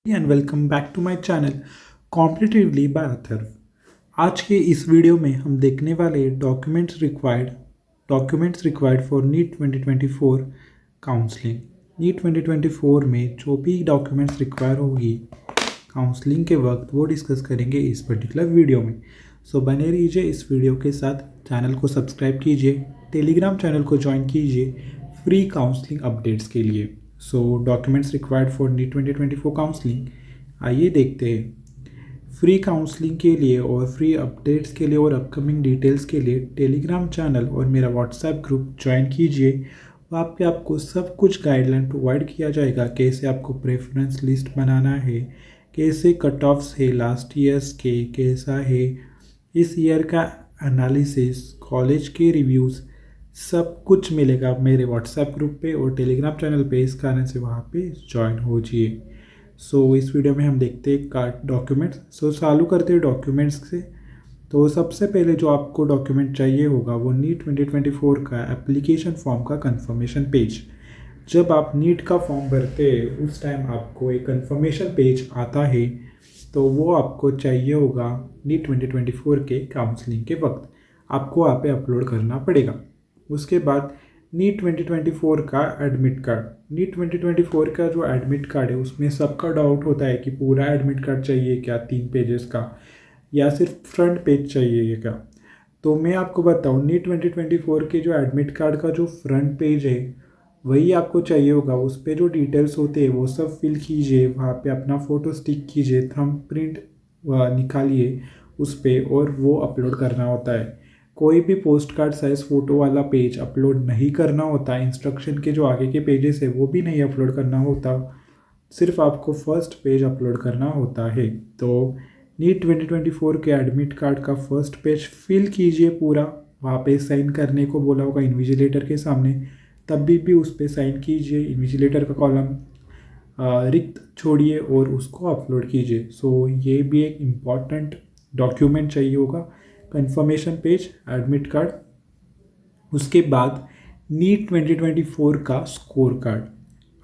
And welcome back to my channel competitively by Atharva. आज के इस वीडियो में हम देखने वाले documents required for NEET 2024 counselling. NEET 2024 में जो भी डॉक्यूमेंट्स रिक्वायर होगी काउंसलिंग के वक्त वो डिस्कस करेंगे इस पर्टिकुलर वीडियो में। सो बने रहिए इस वीडियो के साथ। चैनल को सब्सक्राइब कीजिए, टेलीग्राम चैनल को ज्वाइन कीजिए फ्री काउंसलिंग अपडेट्स के लिए। So documents required for NEET 2024 counselling, आइए देखते हैं। फ्री काउंसलिंग के लिए और फ्री अपडेट्स के लिए और अपकमिंग डिटेल्स के लिए टेलीग्राम चैनल और मेरा व्हाट्सएप ग्रुप ज्वाइन कीजिए। वहाँ पे आपको सब कुछ गाइडलाइन प्रोवाइड किया जाएगा, कैसे आपको प्रेफरेंस लिस्ट बनाना है, कैसे कट ऑफ्स है लास्ट ईयर्स के, कैसा है इस ईयर का एनालिसिस, कॉलेज के रिव्यूज़, सब कुछ मिलेगा मेरे व्हाट्सएप ग्रुप पे और टेलीग्राम चैनल पे। इस कारण से वहाँ पे ज्वाइन हो जाइए। सो इस वीडियो में हम देखते हैं डॉक्यूमेंट्स। सो चालू करते हैं डॉक्यूमेंट्स से। तो सबसे पहले जो आपको डॉक्यूमेंट चाहिए होगा वो नीट 2024 का एप्लीकेशन फॉर्म का कंफर्मेशन पेज। जब आप नीट का फॉर्म भरते हैं उस टाइम आपको एक कंफर्मेशन पेज आता है, तो वो आपको चाहिए होगा नीट 2024 के काउंसलिंग के वक्त आपको वहाँ पे अपलोड करना पड़ेगा। उसके बाद नीट 2024 का एडमिट कार्ड। नीट 2024 का जो एडमिट कार्ड है उसमें सबका डाउट होता है कि पूरा एडमिट कार्ड चाहिए क्या, 3 पेजेस का, या सिर्फ फ्रंट पेज चाहिए क्या। तो मैं आपको बताऊँ, नीट 2024 के जो एडमिट कार्ड का जो फ्रंट पेज है वही आपको चाहिए होगा। उस पर जो डिटेल्स होते हैं वो सब फिल कीजिए, वहाँ पे अपना फ़ोटो स्टिक कीजिए, थंब प्रिंट निकालिए उस पर और वो अपलोड करना होता है। कोई भी पोस्ट कार्ड साइज़ फ़ोटो वाला पेज अपलोड नहीं करना होता। इंस्ट्रक्शन के जो आगे के पेजेस है वो भी नहीं अपलोड करना होता, सिर्फ आपको फर्स्ट पेज अपलोड करना होता है। तो नीट 2024 के एडमिट कार्ड का फर्स्ट पेज फिल कीजिए पूरा। वहाँ पे साइन करने को बोला होगा इन्विजिलेटर के सामने, तब भी उस पर साइन कीजिए। इन्विजिलेटर का कॉलम रिक्त छोड़िए और उसको अपलोड कीजिए। सो ये भी एक इम्पॉर्टेंट डॉक्यूमेंट चाहिए होगा, कंफर्मेशन पेज, एडमिट कार्ड। उसके बाद नीट 2024 का स्कोर कार्ड।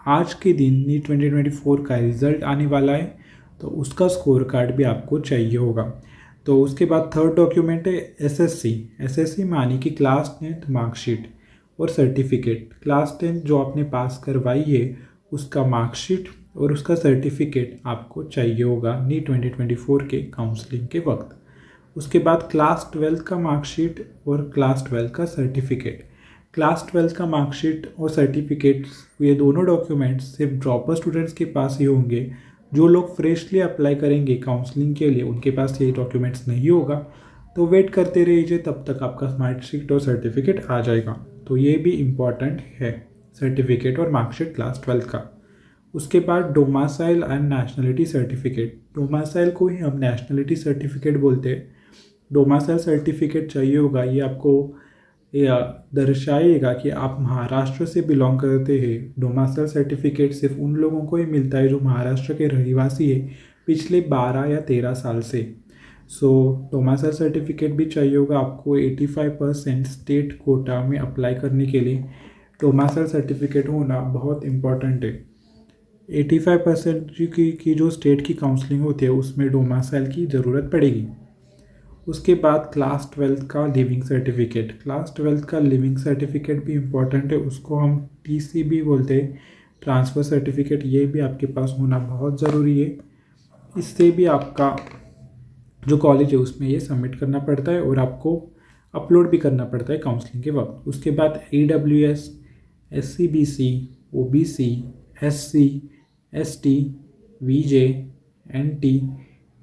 आज के दिन नीट 2024 का रिज़ल्ट आने वाला है, तो उसका स्कोर कार्ड भी आपको चाहिए होगा। तो उसके बाद थर्ड डॉक्यूमेंट है एसएससी। एसएससी मानी कि क्लास 10th मार्कशीट और सर्टिफिकेट। क्लास 10 जो आपने पास करवाई है उसका मार्कशीट और उसका सर्टिफिकेट आपको चाहिए होगा नीट 2024 के काउंसलिंग के वक्त। उसके बाद क्लास 12 का मार्कशीट और क्लास 12 का सर्टिफिकेट। क्लास 12 का मार्कशीट और सर्टिफिकेट, ये दोनों डॉक्यूमेंट्स सिर्फ ड्रॉपर स्टूडेंट्स के पास ही होंगे। जो लोग फ्रेशली अप्लाई करेंगे काउंसलिंग के लिए उनके पास ये डॉक्यूमेंट्स नहीं होगा। तो वेट करते रहिए, तब तक आपका मार्कशीट और सर्टिफिकेट आ जाएगा। तो ये भी इम्पॉर्टेंट है, सर्टिफिकेट और मार्कशीट क्लास 12 का। उसके बाद domicile and nationality certificate. Domicile को ही हम नेशनलिटी सर्टिफिकेट बोलते हैं। डोमासाइल सर्टिफिकेट चाहिए होगा। ये आपको दर्शाएगा कि आप महाराष्ट्र से बिलोंग करते हैं। डोमासाइल सर्टिफिकेट सिर्फ उन लोगों को ही मिलता है जो महाराष्ट्र के रहवासी है पिछले 12 या 13 साल से। सो डोमासाइल सर्टिफिकेट भी चाहिए होगा आपको 85% स्टेट कोटा में अप्लाई करने के लिए। डोमासाइल सर्टिफिकेट होना बहुत इम्पॉर्टेंट है। 85% की जो स्टेट की काउंसलिंग होती है उसमें डोमासाइल की ज़रूरत पड़ेगी। उसके बाद क्लास 12 का लिविंग सर्टिफिकेट। क्लास 12 का लिविंग सर्टिफिकेट भी इम्पॉर्टेंट है, उसको हम टीसी भी बोलते हैं, ट्रांसफ़र सर्टिफिकेट। ये भी आपके पास होना बहुत ज़रूरी है। इससे भी आपका जो कॉलेज है उसमें ये सबमिट करना पड़ता है और आपको अपलोड भी करना पड़ता है काउंसलिंग के वक्त। उसके बाद EWS, SCBC, OBC, SC, ST, VJ, NT,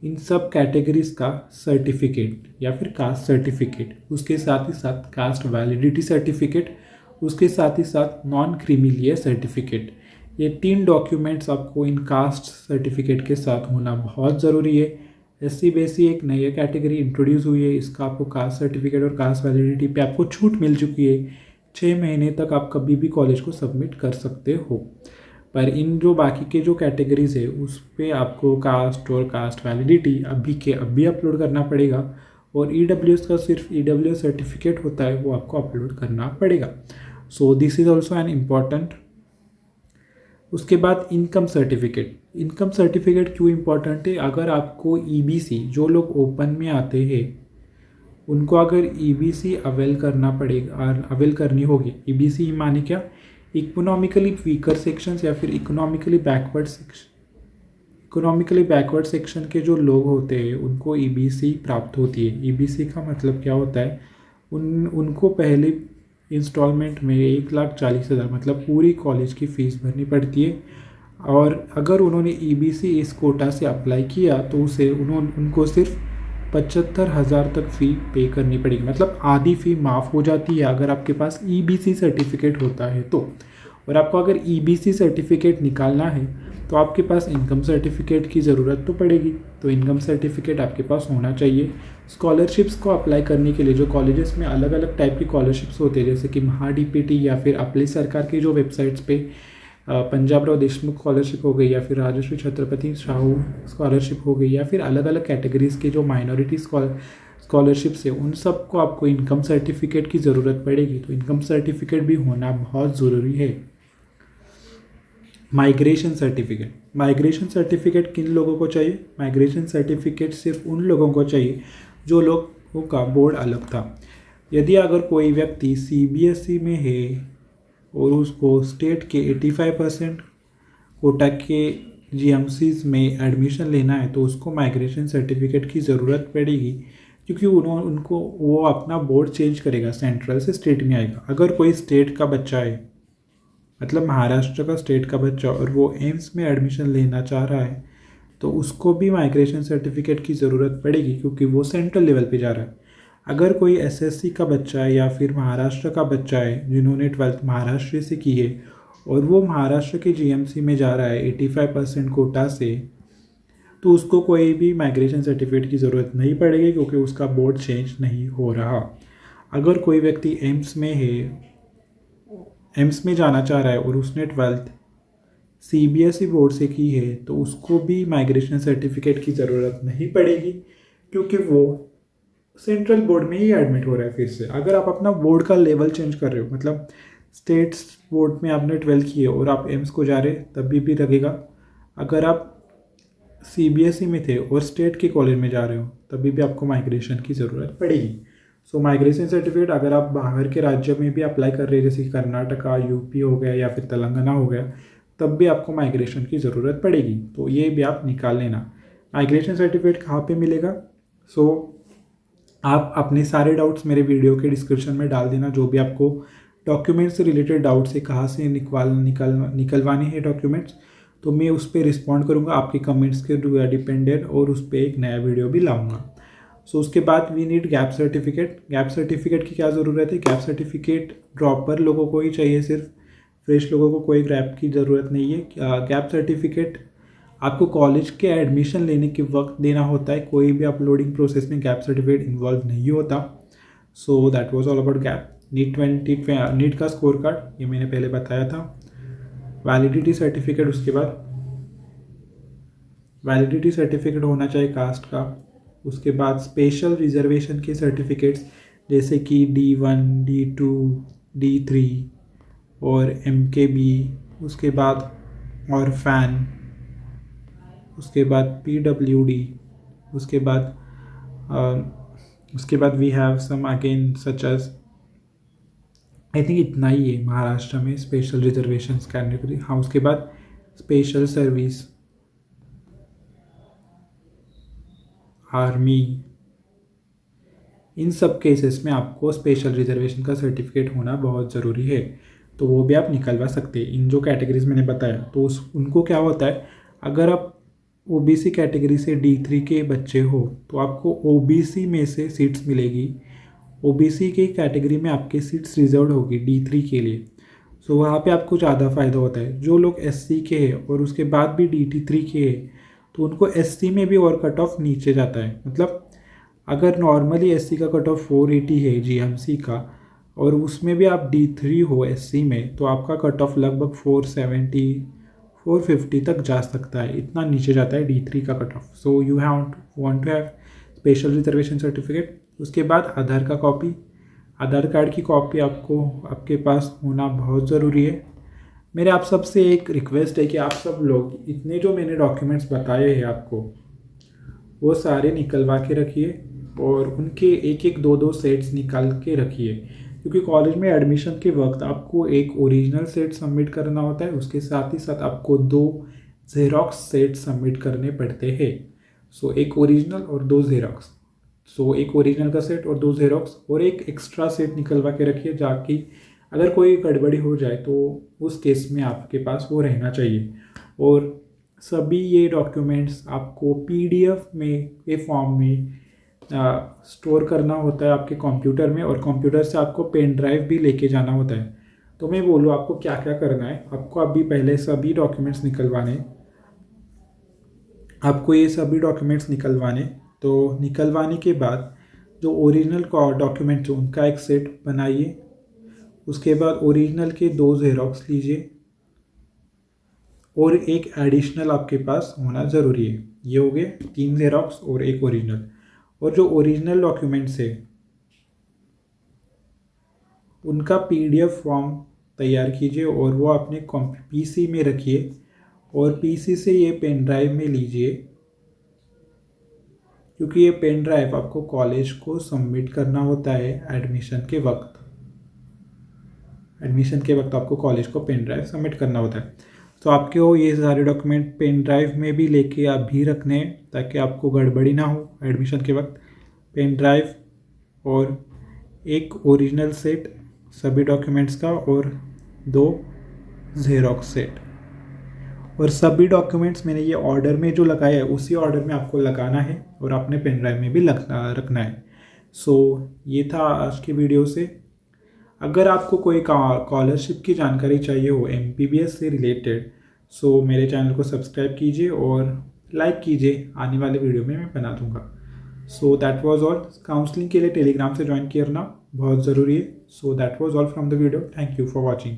इन सब कैटेगरीज का सर्टिफिकेट या फिर कास्ट सर्टिफिकेट, उसके साथ ही साथ कास्ट वैलिडिटी सर्टिफिकेट, उसके साथ ही साथ नॉन क्रीमी सर्टिफिकेट। ये 3 डॉक्यूमेंट्स आपको इन कास्ट सर्टिफिकेट के साथ होना बहुत ज़रूरी है। SC/BC एक नई कैटेगरी इंट्रोड्यूस हुई है, इसका आपको कास्ट सर्टिफिकेट और कास्ट वैलिडिटी पे आपको छूट मिल चुकी है। 6 महीने तक आप कभी भी कॉलेज को सबमिट कर सकते हो। पर इन जो बाकी के जो कैटेगरीज है उस पर आपको कास्ट और कास्ट वैलिडिटी अभी के अभी अपलोड करना पड़ेगा। और EWS का सिर्फ EWS सर्टिफिकेट होता है, वो आपको अपलोड करना पड़ेगा। So this is also an important. उसके बाद इनकम सर्टिफिकेट। इनकम सर्टिफिकेट क्यों इम्पोर्टेंट है? अगर आपको ईबीसी, जो लोग ओपन में आते हैं उनको अगर ईबीसी अवेल करना पड़ेगा, अवेल करनी होगी। ईबीसी माने क्या? इकोनॉमिकली वीकर सेक्शंस या फिर इकोनॉमिकली बैकवर्ड सेक्शन के जो लोग होते हैं उनको ईबीसी प्राप्त होती है। ईबीसी का मतलब क्या होता है? उनको पहले इंस्टॉलमेंट में 1,40,000 मतलब पूरी कॉलेज की फ़ीस भरनी पड़ती है। और अगर उन्होंने ईबीसी इस कोटा से अप्लाई किया तो उनको सिर्फ 75,000 तक फ़ी पे करनी पड़ेगी, मतलब आधी फ़ी माफ़ हो जाती है अगर आपके पास ईबीसी सर्टिफिकेट होता है तो। और आपको अगर ईबीसी सर्टिफिकेट निकालना है तो आपके पास इनकम सर्टिफिकेट की ज़रूरत तो पड़ेगी, तो इनकम सर्टिफिकेट आपके पास होना चाहिए। स्कॉलरशिप्स को अप्लाई करने के लिए जो कॉलेजेस में अलग अलग टाइप की स्कॉलरशिप्स होते हैं, जैसे कि महाडीपीटी या फिर अपनी सरकार की जो वेबसाइट्स पे पंजाबराव देशमुख स्कॉलरशिप हो गई या फिर राजश्री छत्रपति शाहू स्कॉलरशिप हो गई या फिर अलग अलग कैटेगरीज़ के जो माइनॉरिटी स्कॉलरशिप्स है उन सब को आपको इनकम सर्टिफिकेट की ज़रूरत पड़ेगी। तो इनकम सर्टिफिकेट भी होना बहुत ज़रूरी है। माइग्रेशन सर्टिफिकेट किन लोगों को चाहिए? माइग्रेशन सर्टिफिकेट सिर्फ उन लोगों को चाहिए जो लोगों का बोर्ड अलग था। यदि अगर कोई व्यक्ति सीबीएसई में है और उसको स्टेट के 85% कोटा के जीएमसीज में एडमिशन लेना है तो उसको माइग्रेशन सर्टिफिकेट की ज़रूरत पड़ेगी, क्योंकि उनको वो अपना बोर्ड चेंज करेगा, सेंट्रल से स्टेट में आएगा। अगर कोई स्टेट का बच्चा है, मतलब महाराष्ट्र का स्टेट का बच्चा, और वो एम्स में एडमिशन लेना चाह रहा है तो उसको भी माइग्रेशन सर्टिफिकेट की ज़रूरत पड़ेगी, क्योंकि वो सेंट्रल लेवल पे जा रहा है। अगर कोई एसएससी का बच्चा है या फिर महाराष्ट्र का बच्चा है जिन्होंने 12th महाराष्ट्र से की है और वो महाराष्ट्र के जीएमसी में जा रहा है 85% कोटा से, तो उसको कोई भी माइग्रेशन सर्टिफिकेट की ज़रूरत नहीं पड़ेगी, क्योंकि उसका बोर्ड चेंज नहीं हो रहा। अगर कोई व्यक्ति एम्स में है, एम्स में जाना चाह रहा है और उसने 12th सीबीएसई बोर्ड से की है तो उसको भी माइग्रेशन सर्टिफिकेट की ज़रूरत नहीं पड़ेगी, क्योंकि वो सेंट्रल बोर्ड में ही एडमिट हो रहा है फिर से। अगर आप अपना बोर्ड का लेवल चेंज कर रहे हो, मतलब स्टेट्स बोर्ड में आपने 12th की है और आप एम्स को जा रहे तभी भी लगेगा। अगर आप सीबीएसई में थे और स्टेट के कॉलेज में जा रहे हो तभी भी आपको माइग्रेशन की ज़रूरत पड़ेगी। सो माइग्रेशन सर्टिफिकेट अगर आप बाहर के राज्य में भी अप्लाई कर रहे हैं, जैसे कर्नाटका, यूपी हो गया या फिर तेलंगाना हो गया, तब भी आपको माइग्रेशन की ज़रूरत पड़ेगी, तो ये भी आप निकाल लेना। माइग्रेशन सर्टिफिकेट कहाँ पे मिलेगा? आप अपने सारे डाउट्स मेरे वीडियो के डिस्क्रिप्शन में डाल देना। जो भी आपको डॉक्यूमेंट्स से रिलेटेड डाउट्स है, कहाँ से निकलवाने हैं डॉक्यूमेंट्स, तो मैं उस पर रिस्पॉन्ड करूँगा आपके कमेंट्स के डिपेंडेंट, और उस पर एक नया वीडियो भी लाऊंगा। उसके बाद we need gap certificate. Gap certificate की क्या ज़रूरत है? गैप सर्टिफिकेट ड्रॉपर लोगों को ही चाहिए, सिर्फ फ्रेश लोगों को कोई गैप की ज़रूरत नहीं है। गैप सर्टिफिकेट आपको कॉलेज के एडमिशन लेने के वक्त देना होता है, कोई भी अपलोडिंग प्रोसेस में गैप सर्टिफिकेट इन्वॉल्व नहीं होता। So that was all about gap. NEET का स्कोर कार्ड ये मैंने पहले बताया था। वैलिडिटी सर्टिफिकेट, उसके बाद वैलिडिटी सर्टिफिकेट होना चाहिए कास्ट का। उसके बाद स्पेशल रिजर्वेशन के सर्टिफिकेट्स जैसे कि D1, D2, D3 और MKB, उसके बाद और फैन, उसके बाद PWD, उसके बाद we have some again such as, I think इतना ही है महाराष्ट्र में स्पेशल रिजर्वेशन कैटेगरी। हाँ, उसके बाद स्पेशल सर्विस, आर्मी, इन सब केसेस में आपको स्पेशल रिजर्वेशन का सर्टिफिकेट होना बहुत ज़रूरी है, तो वो भी आप निकलवा सकते हैं। इन जो कैटेगरीज मैंने बताया तो उनको क्या होता है, अगर आप ओबीसी कैटेगरी से D3 के बच्चे हो तो आपको ओबीसी में से सीट्स मिलेगी। ओबीसी की कैटेगरी में आपके सीट्स रिजर्व होगी D3 के लिए, सो वहाँ पे आपको ज़्यादा फ़ायदा होता है। जो लोग SC के हैं और उसके बाद भी DT3 के हैं तो उनको SC में भी और कट ऑफ नीचे जाता है। मतलब अगर नॉर्मली SC का कट ऑफ 480 है GMC का, और उसमें भी आप D3 हो SC में, तो आपका कट ऑफ लगभग 470 450 तक जा सकता है, इतना नीचे जाता है D3 का cut off. So you want to have special reservation certificate. उसके बाद आधार का कॉपी, आधार कार्ड की कॉपी आपको आपके पास होना बहुत ज़रूरी है। मेरे आप सबसे एक रिक्वेस्ट है कि आप सब लोग इतने जो मैंने डॉक्यूमेंट्स बताए हैं आपको वो सारे निकलवा के रखिए और उनके एक एक दो दो सेट्स निकाल के रखिए, क्योंकि कॉलेज में एडमिशन के वक्त आपको एक ओरिजिनल सेट सबमिट करना होता है, उसके साथ ही साथ आपको दो जेरोक्स सेट सबमिट करने पड़ते हैं। सो एक ओरिजिनल और दो जेरोक्स। सो एक ओरिजिनल का सेट और दो जेरोक्स और एक एक्स्ट्रा सेट निकलवा के रखिए, जाकि अगर कोई गड़बड़ी हो जाए तो उस केस में आपके पास वो रहना चाहिए। और सभी ये डॉक्यूमेंट्स आपको पीडीएफ में के फॉर्म में स्टोर करना होता है आपके कंप्यूटर में, और कंप्यूटर से आपको पेन ड्राइव भी लेके जाना होता है। तो मैं बोलूँ आपको क्या क्या करना है। आपको अभी पहले सभी डॉक्यूमेंट्स निकलवाने, आपको ये सभी डॉक्यूमेंट्स निकलवाने। तो निकलवाने के बाद जो ओरिजिनल डॉक्यूमेंट्स उनका एक सेट बनाइए। उसके बाद ओरिजिनल के दो जेरोक्स लीजिए और एक एडिशनल आपके पास होना ज़रूरी है। ये हो गए 3 जेरोक्स और एक ओरिजिनल। और जो ओरिजिनल डॉक्यूमेंट्स है उनका पीडीएफ फॉर्म तैयार कीजिए और वो अपने पीसी में रखिए, और पीसी से ये पेन ड्राइव में लीजिए, क्योंकि ये पेन ड्राइव आपको कॉलेज को सबमिट करना होता है एडमिशन के वक्त। एडमिशन के वक्त आपको कॉलेज को पेन ड्राइव सबमिट करना होता है। तो आपको ये सारे डॉक्यूमेंट पेन ड्राइव में भी लेके आप भी रखने हैं, ताकि आपको गड़बड़ी ना हो एडमिशन के वक्त। पेन ड्राइव और एक ओरिजिनल सेट सभी डॉक्यूमेंट्स का और दो जेरोक्स सेट। और सभी डॉक्यूमेंट्स मैंने ये ऑर्डर में जो लगाया है उसी ऑर्डर में आपको लगाना है और अपने पेन ड्राइव में भी रखना है। सो ये था आज की वीडियो से। अगर आपको कोई स्कॉलरशिप की जानकारी चाहिए हो एमपीबीएस से रिलेटेड, सो मेरे चैनल को सब्सक्राइब कीजिए और लाइक कीजिए, आने वाले वीडियो में मैं बना दूंगा। सो दैट वाज ऑल। काउंसलिंग के लिए टेलीग्राम से ज्वाइन करना बहुत ज़रूरी है। सो that was all from the video. Thank you for watching.